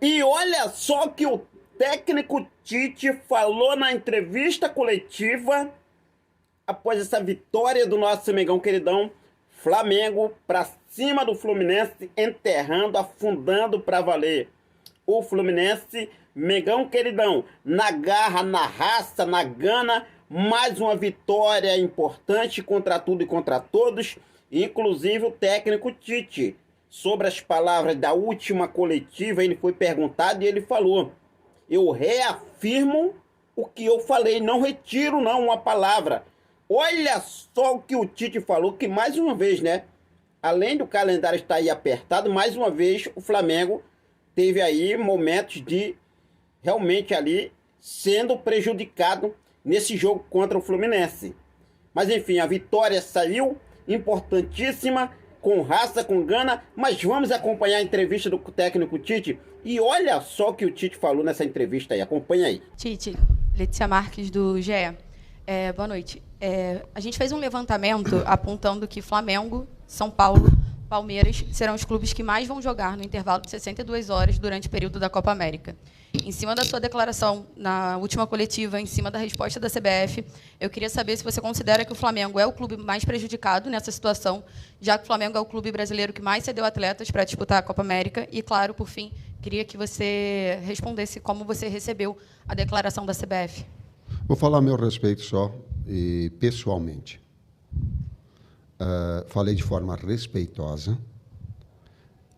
E olha só que o técnico Tite falou na entrevista coletiva após essa vitória do nosso Mengão queridão, Flamengo pra cima do Fluminense, enterrando, afundando pra valer. O Fluminense, Mengão queridão, na garra, na raça, na gana, mais uma vitória importante contra tudo e contra todos, inclusive o técnico Tite. Sobre as palavras da última coletiva, ele foi perguntado e ele falou: eu reafirmo o que eu falei, não retiro não uma palavra. Olha só o que o Tite falou, que mais uma vez, né? Além do calendário estar aí apertado, mais uma vez o Flamengo teve aí momentos de realmente ali sendo prejudicado nesse jogo contra o Fluminense. Mas enfim, a vitória saiu, importantíssima, com raça, com gana, mas vamos acompanhar a entrevista do técnico Tite. E olha só o que o Tite falou nessa entrevista aí, acompanha aí. Tite, Letícia Marques do GE. Boa noite. A gente fez um levantamento apontando que Flamengo, São Paulo, Palmeiras serão os clubes que mais vão jogar no intervalo de 62 horas durante o período da Copa América. Em cima da sua declaração na última coletiva, em cima da resposta da CBF, eu queria saber se você considera que o Flamengo é o clube mais prejudicado nessa situação, já que o Flamengo é o clube brasileiro que mais cedeu atletas para disputar a Copa América. E, claro, por fim, queria que você respondesse como você recebeu a declaração da CBF. Vou falar a meu respeito só, e pessoalmente. Falei de forma respeitosa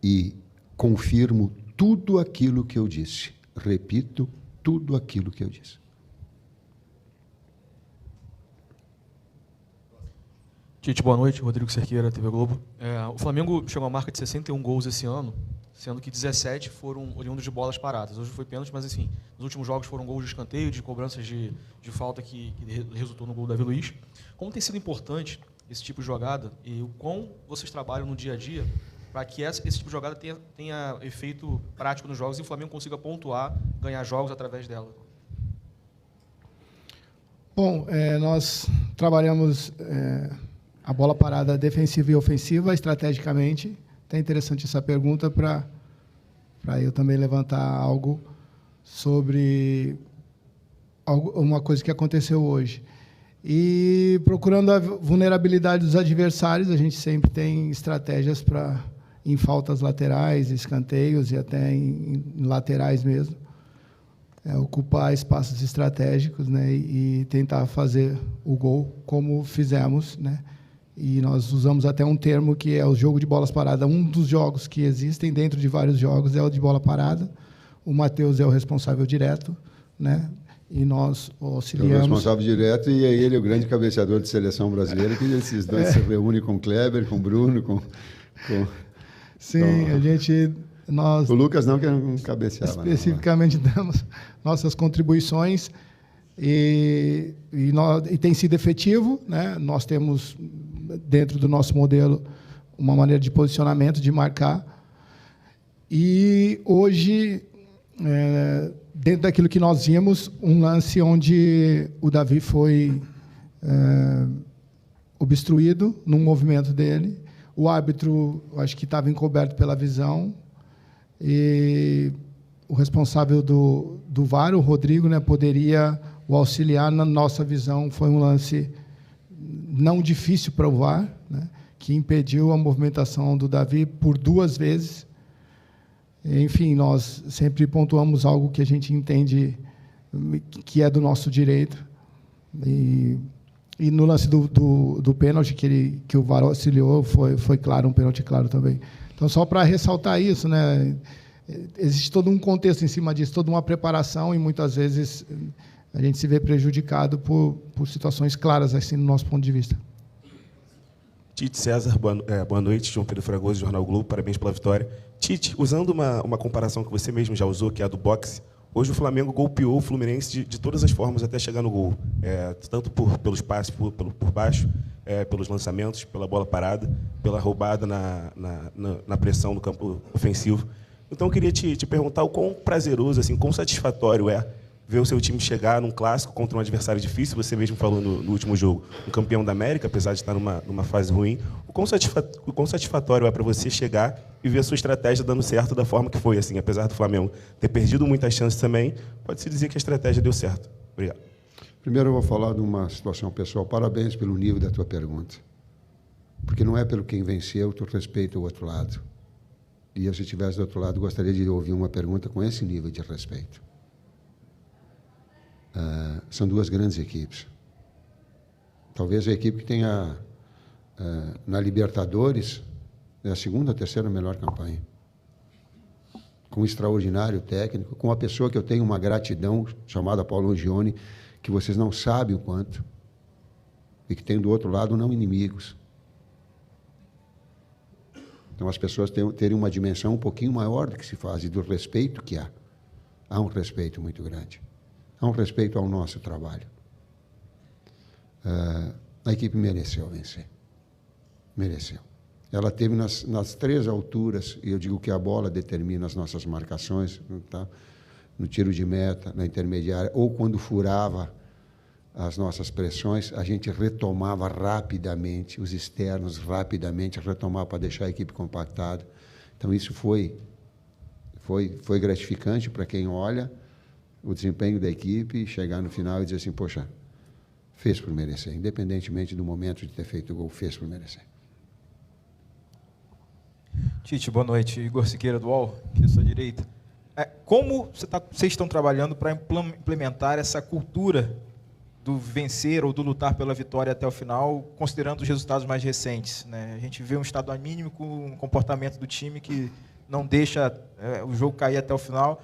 e confirmo tudo aquilo que eu disse. Repito tudo aquilo que eu disse. Tite, boa noite. Rodrigo Cerqueira, TV Globo. O Flamengo chegou à marca de 61 gols esse ano, sendo que 17 foram oriundos de bolas paradas. Hoje foi pênalti, mas, enfim, nos últimos jogos foram gols de escanteio, de cobranças de falta que resultou no gol do Davi Luiz. Como tem sido importante esse tipo de jogada e o quão vocês trabalham no dia a dia para que esse tipo de jogada tenha efeito prático nos jogos e o Flamengo consiga pontuar, ganhar jogos através dela? Bom, nós trabalhamos a bola parada defensiva e ofensiva estrategicamente. É interessante essa pergunta para eu também levantar algo sobre uma coisa que aconteceu hoje. E procurando a vulnerabilidade dos adversários, a gente sempre tem estratégias em faltas laterais, escanteios e até em laterais mesmo, ocupar espaços estratégicos, né, e tentar fazer o gol como fizemos, né? E nós usamos até um termo que é o jogo de bolas paradas. Um dos jogos que existem dentro de vários jogos é o de bola parada. O Matheus é o responsável direto, né? E nós auxiliamos. É o responsável direto e é ele o grande cabeceador de seleção brasileira, que esses dois se reúnem com o Kleber, com o Bruno, com... Sim, então, a gente... O Lucas não, que não cabeceava. Especificamente damos nossas contribuições e tem sido efetivo, né? Nós temos, dentro do nosso modelo, uma maneira de posicionamento, de marcar. E hoje... dentro daquilo que nós vimos, um lance onde o Davi foi obstruído num movimento dele. O árbitro, acho que estava encoberto pela visão. E o responsável do VAR, o Rodrigo, né, poderia o auxiliar. Na nossa visão, foi um lance não difícil para o VAR, né, que impediu a movimentação do Davi por 2 vezes. Enfim, nós sempre pontuamos algo que a gente entende que é do nosso direito. E no lance do pênalti que o VAR auxiliou, foi claro, um pênalti claro também. Então, só para ressaltar isso, né, existe todo um contexto em cima disso, toda uma preparação, e muitas vezes a gente se vê prejudicado por situações claras, assim, no nosso ponto de vista. Tite, César, boa noite. João Pedro Fragoso, Jornal Globo, parabéns pela vitória. Tite, usando uma comparação que você mesmo já usou, que é a do boxe, hoje o Flamengo golpeou o Fluminense de todas as formas até chegar no gol. Tanto pelos passes por baixo, pelos lançamentos, pela bola parada, pela roubada na pressão no campo ofensivo. Então, eu queria te perguntar o quão prazeroso, assim, quão satisfatório é ver o seu time chegar num clássico contra um adversário difícil, você mesmo falou no último jogo, um campeão da América, apesar de estar numa fase ruim. O quão satisfatório é para você chegar e ver a sua estratégia dando certo da forma que foi, assim, apesar do Flamengo ter perdido muitas chances também, pode-se dizer que a estratégia deu certo. Obrigado. Primeiro eu vou falar de uma situação pessoal. Parabéns pelo nível da tua pergunta. Porque não é pelo quem venceu, tu respeita o outro lado. E eu, se estivesse do outro lado, gostaria de ouvir uma pergunta com esse nível de respeito. São duas grandes equipes. Talvez a equipe que tenha, na Libertadores, é a segunda ou terceira melhor campanha. Com um extraordinário técnico, com uma pessoa que eu tenho uma gratidão, chamada Paulo Angione, que vocês não sabem o quanto, e que tem do outro lado não inimigos. Então, as pessoas terem uma dimensão um pouquinho maior do que se faz e do respeito que há. Há um respeito muito grande. Há um respeito ao nosso trabalho. A equipe mereceu vencer. Mereceu. Ela teve nas três alturas, e eu digo que a bola determina as nossas marcações, tá? No tiro de meta, na intermediária, ou quando furava as nossas pressões, a gente retomava rapidamente, os externos rapidamente retomava para deixar a equipe compactada. Então, isso foi gratificante para quem olha o desempenho da equipe e chegar no final e dizer assim, poxa, fez por merecer, independentemente do momento de ter feito o gol, fez por merecer. Tite, boa noite. Igor Siqueira do UOL, aqui à sua direita. Como vocês estão trabalhando para implementar essa cultura do vencer ou do lutar pela vitória até o final, considerando os resultados mais recentes, né? A gente vê um estado anímico, um comportamento do time que não deixa o jogo cair até o final.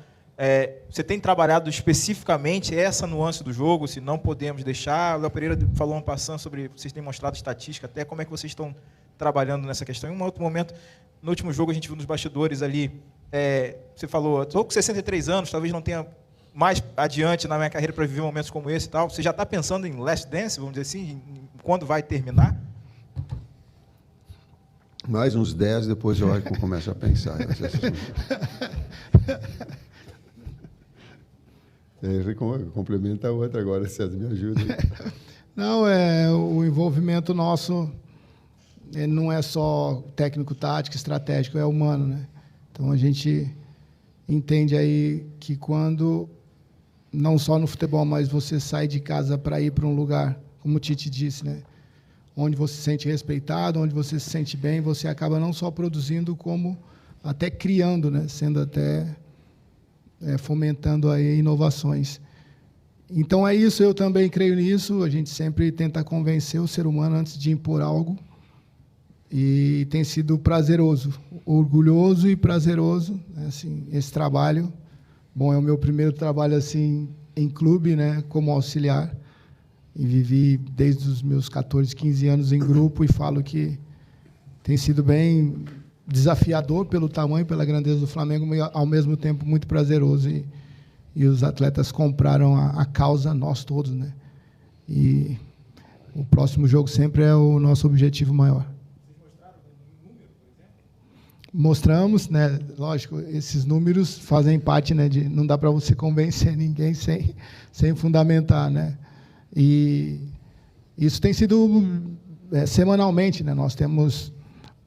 Você tem trabalhado especificamente essa nuance do jogo, se não podemos deixar? O Léo Pereira falou um passando sobre, vocês têm mostrado estatística até, como é que vocês estão trabalhando nessa questão? Em um outro momento, no último jogo, a gente viu nos bastidores ali, você falou, estou com 63 anos, talvez não tenha mais adiante na minha carreira para viver momentos como esse e tal. Você já está pensando em Last Dance, vamos dizer assim, em quando vai terminar? Mais uns 10, depois eu acho que eu começo a pensar. Complementa a outra agora, César, me ajuda. Não, o envolvimento nosso não é só técnico, tático, estratégico, é humano, né? Então, a gente entende aí que quando, não só no futebol, mas você sai de casa para ir para um lugar, como o Tite disse, né? Onde você se sente respeitado, onde você se sente bem, você acaba não só produzindo, como até criando, né? Sendo até fomentando aí inovações. Então é isso, eu também creio nisso, a gente sempre tenta convencer o ser humano antes de impor algo, e tem sido prazeroso, orgulhoso e prazeroso, né? Assim, esse trabalho. Bom, é o meu primeiro trabalho assim em clube, né, como auxiliar, e vivi desde os meus 14, 15 anos em grupo, e falo que tem sido bem desafiador pelo tamanho, pela grandeza do Flamengo, mas ao mesmo tempo muito prazeroso, e os atletas compraram a causa, nós todos, né? E o próximo jogo sempre é o nosso objetivo maior. Mostramos, né? Lógico, esses números fazem parte, né? Não dá para você convencer ninguém sem fundamentar, né? E isso tem sido semanalmente, né? Nós temos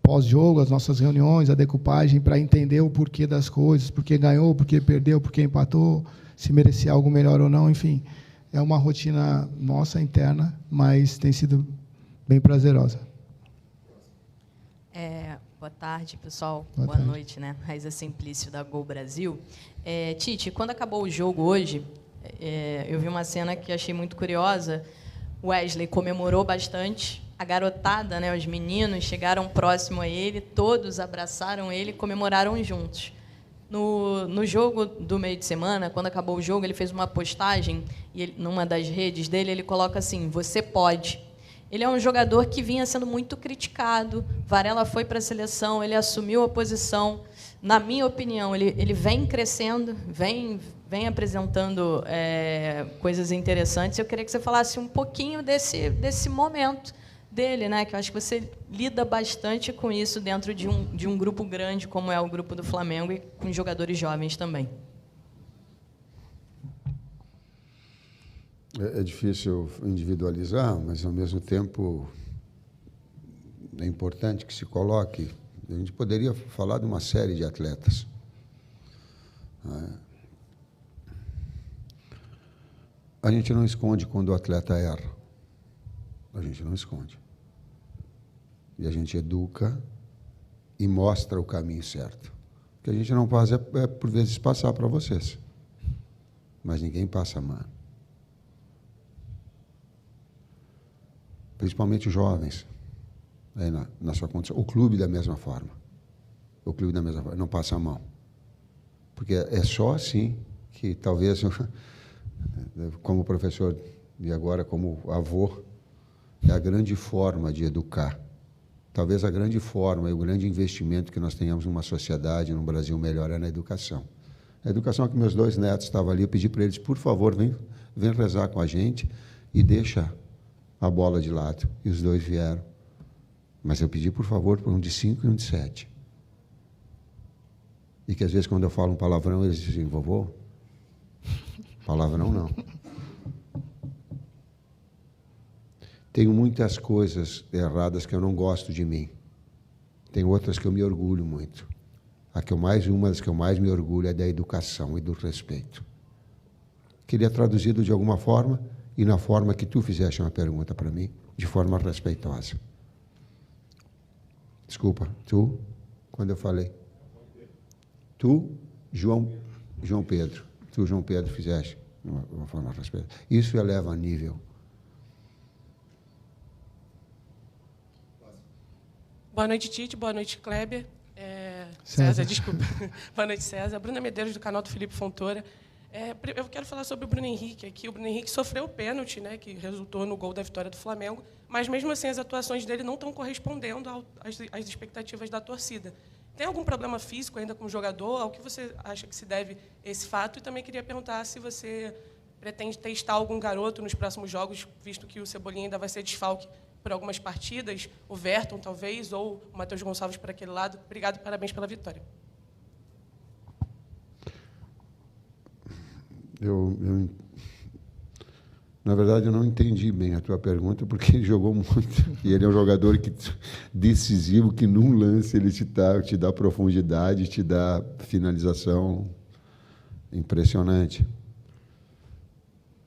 pós-jogo, as nossas reuniões, a decupagem, para entender o porquê das coisas, por que ganhou, por que perdeu, por que empatou, se merecia algo melhor ou não, enfim. É uma rotina nossa, interna, mas tem sido bem prazerosa. Boa tarde, pessoal. Boa Boa tarde. Noite, né? Raíza Simplício, da Gol Brasil. Tite, quando acabou o jogo hoje, eu vi uma cena que achei muito curiosa. O Wesley comemorou bastante. A garotada, né, os meninos, chegaram próximo a ele, todos abraçaram ele e comemoraram juntos. No jogo do meio de semana, quando acabou o jogo, ele fez uma postagem, e ele, numa das redes dele, ele coloca assim, você pode. Ele é um jogador que vinha sendo muito criticado, Varela foi para a seleção, ele assumiu a posição. Na minha opinião, ele vem crescendo, vem apresentando coisas interessantes. Eu queria que você falasse um pouquinho desse momento dele, né? Que eu acho que você lida bastante com isso dentro de um grupo grande, como é o grupo do Flamengo, e com jogadores jovens também. É difícil individualizar, mas, ao mesmo tempo, é importante que se coloque. A gente poderia falar de uma série de atletas. A gente não esconde quando o atleta erra. A gente não esconde. E a gente educa e mostra o caminho certo. O que a gente não faz é por vezes, passar para vocês. Mas ninguém passa a mão. Principalmente os jovens, aí na sua condição. O clube da mesma forma. O clube da mesma forma, não passa a mão. Porque é só assim que talvez, como professor e agora como avô, é a grande forma de educar. Talvez a grande forma e o grande investimento que nós tenhamos numa sociedade, num Brasil melhor, é na educação. A educação que meus 2 netos estavam ali, eu pedi para eles, por favor, vem rezar com a gente e deixa a bola de lado. E os 2 vieram. Mas eu pedi, por favor, para um de 5 e um de 7. E que, às vezes, quando eu falo um palavrão, eles dizem, vovô, palavrão não. Tenho muitas coisas erradas que eu não gosto de mim. Tem outras que eu me orgulho muito. Uma das que eu mais me orgulho é da educação e do respeito. Queria traduzido de alguma forma, e na forma que tu fizeste uma pergunta para mim, de forma respeitosa. Desculpa, tu, quando eu falei? Tu, João Pedro. Tu, João Pedro, fizeste de uma forma respeitosa. Isso eleva a nível. Boa noite, Tite. Boa noite, Kleber. César, desculpa. Boa noite, César. Bruna Medeiros, do canal do Felipe Fontoura. Eu quero falar sobre o Bruno Henrique aqui. O Bruno Henrique sofreu o pênalti, né, que resultou no gol da vitória do Flamengo, mas, mesmo assim, as atuações dele não estão correspondendo às expectativas da torcida. Tem algum problema físico ainda com o jogador? Ao que você acha que se deve esse fato? E também queria perguntar se você pretende testar algum garoto nos próximos jogos, visto que o Cebolinha ainda vai ser desfalque por algumas partidas, o Verton, talvez, ou o Matheus Gonçalves por aquele lado. Obrigado e parabéns pela vitória. Na verdade, eu não entendi bem a tua pergunta, porque ele jogou muito. E ele é um jogador decisivo, que num lance ele te dá profundidade, te dá finalização impressionante.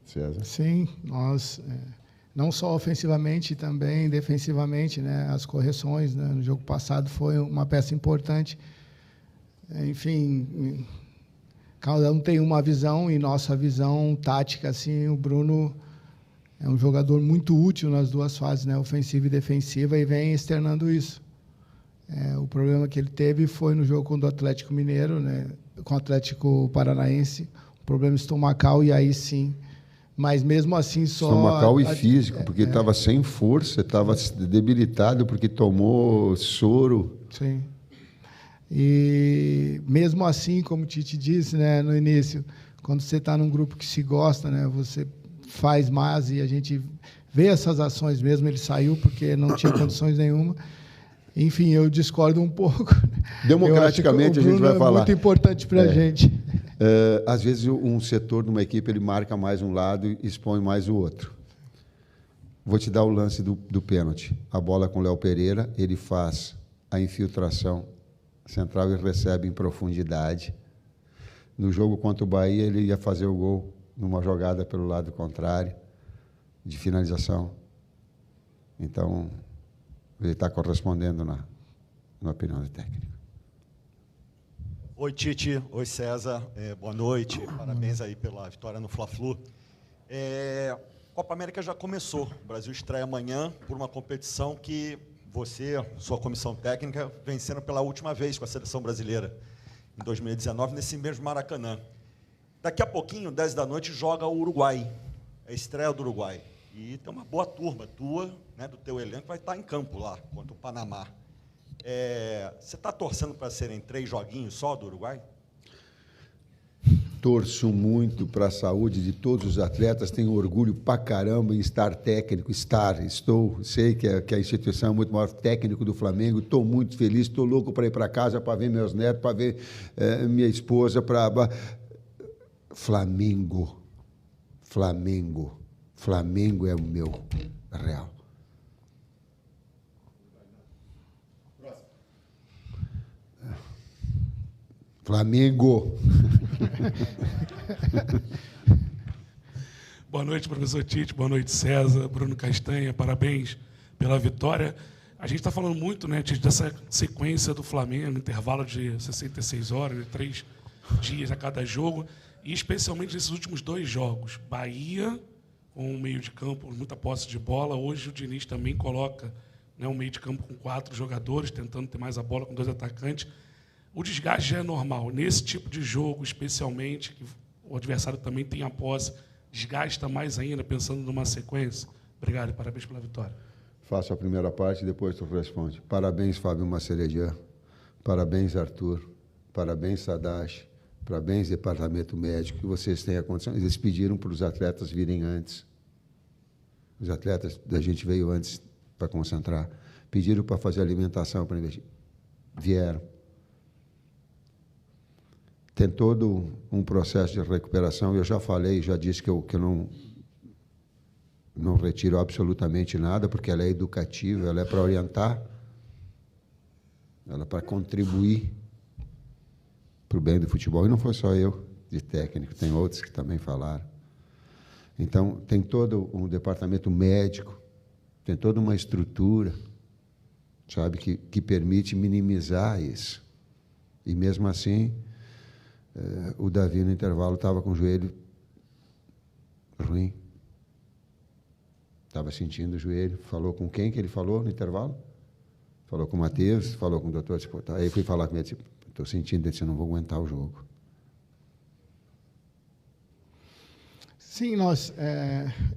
César? Sim, nós, não só ofensivamente, também defensivamente, né, as correções, né, no jogo passado foi uma peça importante. Enfim, cada um tem uma visão, e nossa visão tática, assim, o Bruno é um jogador muito útil nas duas fases, né, ofensiva e defensiva, e vem externando isso. O problema que ele teve foi no jogo contra o Atlético Mineiro, né, com o Atlético Paranaense, um problema estomacal, e aí sim. Mas, mesmo assim, só... Estomacal e físico, porque ele estava sem força, estava debilitado, porque tomou soro. Sim. E, mesmo assim, como o Tite disse, né, no início, quando você está num grupo que se gosta, né, você faz mais, e a gente vê essas ações mesmo. Ele saiu porque não tinha condições nenhuma. Enfim, eu discordo um pouco. Democraticamente, a gente vai falar. É muito importante para a gente. Às vezes, um setor de uma equipe ele marca mais um lado e expõe mais o outro. Vou te dar o lance do pênalti. A bola com o Léo Pereira, ele faz a infiltração central e recebe em profundidade. No jogo contra o Bahia, ele ia fazer o gol numa jogada pelo lado contrário, de finalização. Então, ele está correspondendo na opinião do técnico. Oi, Tite. Oi, César. Boa noite. Parabéns aí pela vitória no Fla-Flu. Copa América já começou. O Brasil estreia amanhã por uma competição que você, sua comissão técnica, vencendo pela última vez com a seleção brasileira, em 2019, nesse mesmo Maracanã. Daqui a pouquinho, 10 da noite, joga o Uruguai. É a estreia do Uruguai. E tem uma boa turma tua, né, do teu elenco, vai estar em campo lá, contra o Panamá. Você está torcendo para serem 3 joguinhos só do Uruguai? Torço muito para a saúde de todos os atletas, tenho orgulho pra caramba em estar técnico, sei que a instituição é muito maior, técnico do Flamengo, estou muito feliz, estou louco para ir para casa, para ver meus netos, para ver minha esposa, Flamengo, Flamengo é o meu real. Flamengo. Boa noite, professor Tite. Boa noite, César. Bruno Castanha, parabéns pela vitória. A gente está falando muito, né, Tite, dessa sequência do Flamengo, intervalo de 66 horas, 3 dias a cada jogo, e especialmente nesses últimos 2 jogos. Bahia, com um meio de campo, muita posse de bola. Hoje o Diniz também coloca, né, um meio de campo com 4 jogadores, tentando ter mais a bola com 2 atacantes. O desgaste já é normal. Nesse tipo de jogo, especialmente, que o adversário também tem a posse, desgasta mais ainda, pensando numa sequência. Obrigado e parabéns pela vitória. Faço a primeira parte e depois tu responde. Parabéns, Fábio Maceredian. Parabéns, Arthur. Parabéns, Sadashi. Parabéns, Departamento Médico, que vocês têm a condição. Eles pediram para os atletas virem antes. Os atletas da gente veio antes para concentrar. Pediram para fazer alimentação para investir. Vieram. Tem todo um processo de recuperação. Eu já falei, já disse que eu não retiro absolutamente nada, porque ela é educativa, ela é para orientar, ela é para contribuir para o bem do futebol. E não foi só eu, de técnico, tem outros que também falaram. Então, tem todo um departamento médico, tem toda uma estrutura, sabe, que permite minimizar isso. E, mesmo assim, o Davi, no intervalo, estava com o joelho ruim. Estava sentindo o joelho. Falou com quem que ele falou no intervalo? Falou com o Matheus, falou com o doutor. Aí fui falar com ele, estou sentindo, ele disse, eu não vou aguentar o jogo. Sim,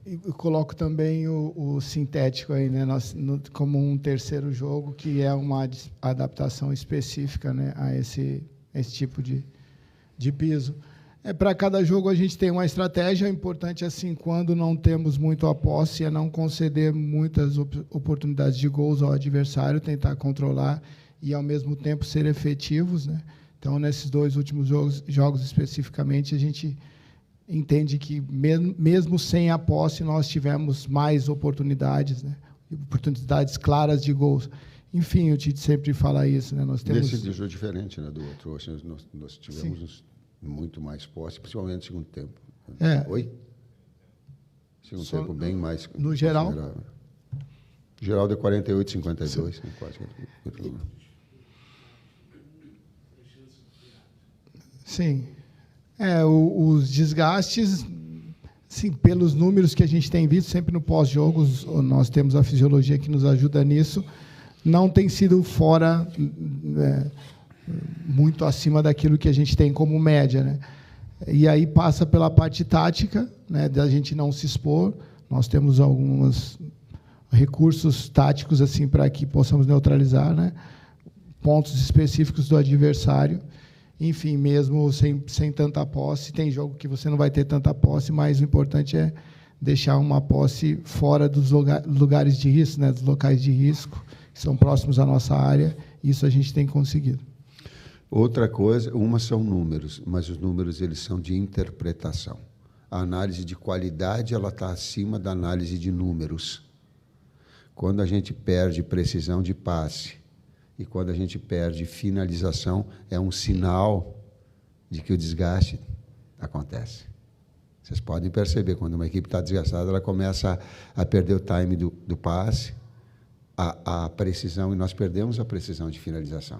eu coloco também o sintético aí, né, como um terceiro jogo, que é uma adaptação específica, né, a esse tipo de piso. Para cada jogo a gente tem uma estratégia. Importante, assim, quando não temos muito a posse, é não conceder muitas oportunidades de gols ao adversário, tentar controlar e, ao mesmo tempo, ser efetivos, né? Então, nesses 2 últimos jogos especificamente, a gente entende que, mesmo sem a posse, nós tivemos mais oportunidades, né? Oportunidades claras de gols. Enfim, o Tite sempre fala isso, né? Nós temos... Esse jogo diferente, né, do outro. Nós tivemos muito mais posse, principalmente no segundo tempo. Oi? Segundo tempo bem mais... No geral? Geral de 48-52, né, quase. Sim. Os desgastes, sim, pelos números que a gente tem visto, sempre no pós-jogo, nós temos a fisiologia que nos ajuda nisso, não tem sido fora... muito acima daquilo que a gente tem como média, né? E aí passa pela parte tática, né, da gente não se expor. Nós temos alguns recursos táticos assim para que possamos neutralizar, né, pontos específicos do adversário. Enfim, mesmo sem tanta posse, tem jogo que você não vai ter tanta posse, mas o importante é deixar uma posse fora dos lugares de risco, né, dos locais de risco, que são próximos à nossa área. Isso a gente tem conseguido. Outra coisa, são números, mas os números eles são de interpretação. A análise de qualidade ela está acima da análise de números. Quando a gente perde precisão de passe e quando a gente perde finalização, é um sinal de que o desgaste acontece. Vocês podem perceber, quando uma equipe está desgastada, ela começa a perder o time do passe, a precisão, e nós perdemos a precisão de finalização.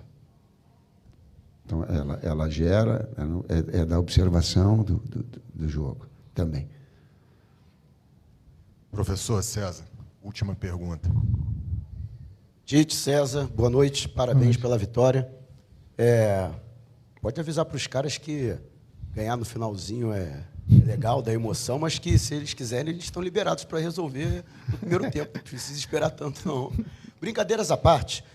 Então, ela gera, é da observação do jogo também. Professor César, última pergunta. Tite, César, boa noite, parabéns pela vitória. Pode avisar para os caras que ganhar no finalzinho é legal, dá emoção, mas que, se eles quiserem, eles estão liberados para resolver no primeiro tempo. Não precisa esperar tanto, não. Brincadeiras à parte,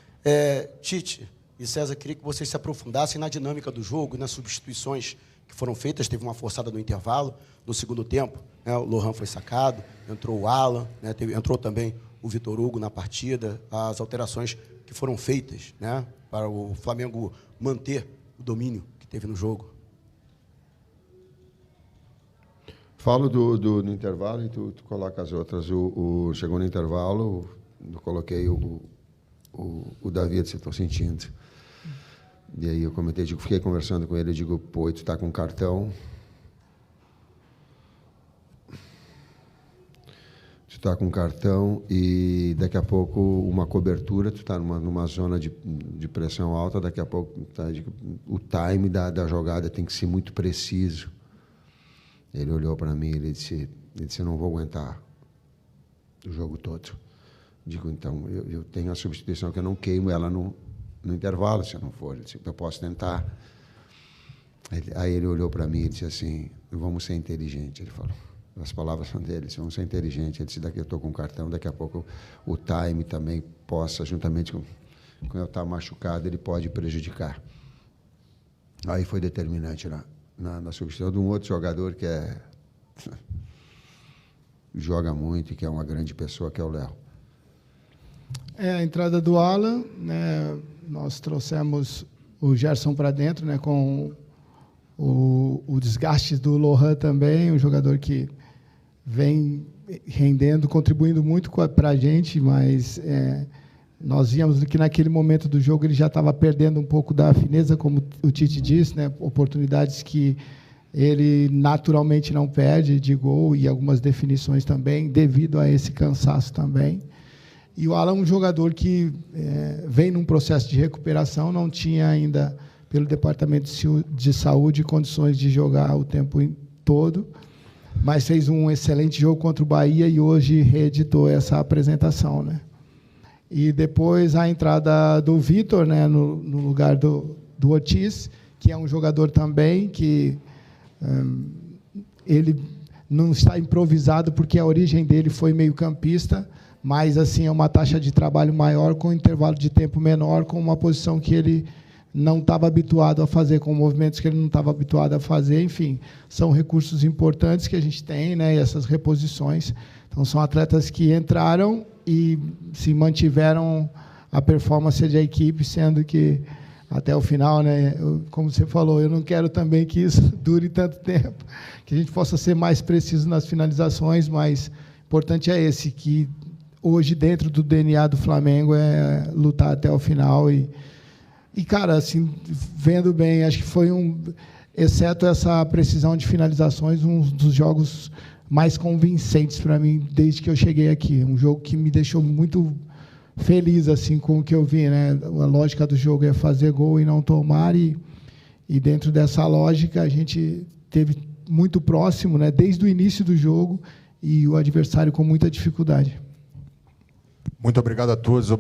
Tite e César, queria que vocês se aprofundassem na dinâmica do jogo, nas substituições que foram feitas. Teve uma forçada no intervalo, no segundo tempo, né, o Lohan foi sacado, entrou o Alan, né, entrou também o Vitor Hugo na partida, as alterações que foram feitas, né, para o Flamengo manter o domínio que teve no jogo. Falo no intervalo e tu coloca as outras. Chegou no intervalo, eu coloquei o Davi, disse, estou sentindo. E aí eu comentei, fiquei conversando com ele, eu digo, pô, tu tá com cartão. Tu tá com cartão e daqui a pouco uma cobertura, tu tá numa zona de pressão alta, daqui a pouco o time da jogada tem que ser muito preciso. Ele olhou para mim, ele disse, eu não vou aguentar o jogo todo. Digo, então, eu tenho a substituição que eu não queimo ela no intervalo, se eu não for. Ele disse, eu posso tentar. Aí ele olhou para mim e disse assim, vamos ser inteligentes, ele falou. As palavras são dele, vamos ser inteligentes. Ele disse, daqui eu estou com cartão, daqui a pouco o time também possa, juntamente com eu estar machucado, ele pode prejudicar. Aí foi determinante na substituição de um outro jogador que joga muito e que é uma grande pessoa, que é o Léo. A entrada do Alan, né, nós trouxemos o Gerson para dentro, né, com o desgaste do Lohan também, um jogador que vem rendendo, contribuindo muito para a gente, mas nós víamos que naquele momento do jogo ele já estava perdendo um pouco da fineza, como o Tite disse, né, oportunidades que ele naturalmente não perde de gol e algumas definições também, devido a esse cansaço também. E o Alan é um jogador que vem num processo de recuperação, não tinha ainda, pelo Departamento de Saúde, condições de jogar o tempo todo, mas fez um excelente jogo contra o Bahia e hoje reeditou essa apresentação, né? E depois a entrada do Vitor, né, no lugar do Ortiz, que é um jogador também que ele não está improvisado, porque a origem dele foi meio-campista, mas assim é uma taxa de trabalho maior, com um intervalo de tempo menor, com uma posição que ele não estava habituado a fazer, com movimentos que ele não estava habituado a fazer. Enfim, são recursos importantes que a gente tem, né, e essas reposições. Então, são atletas que entraram e se mantiveram a performance da equipe, sendo que até o final, né, como você falou, eu não quero também que isso dure tanto tempo, que a gente possa ser mais preciso nas finalizações, mas o importante é esse, que hoje, dentro do DNA do Flamengo, é lutar até o final. E, cara, assim, vendo bem, acho que foi exceto essa precisão de finalizações, um dos jogos mais convincentes para mim desde que eu cheguei aqui. Um jogo que me deixou muito feliz assim com o que eu vi, né? A lógica do jogo é fazer gol e não tomar, e dentro dessa lógica a gente teve muito próximo, né, desde o início do jogo, e o adversário com muita dificuldade. Muito obrigado a todos.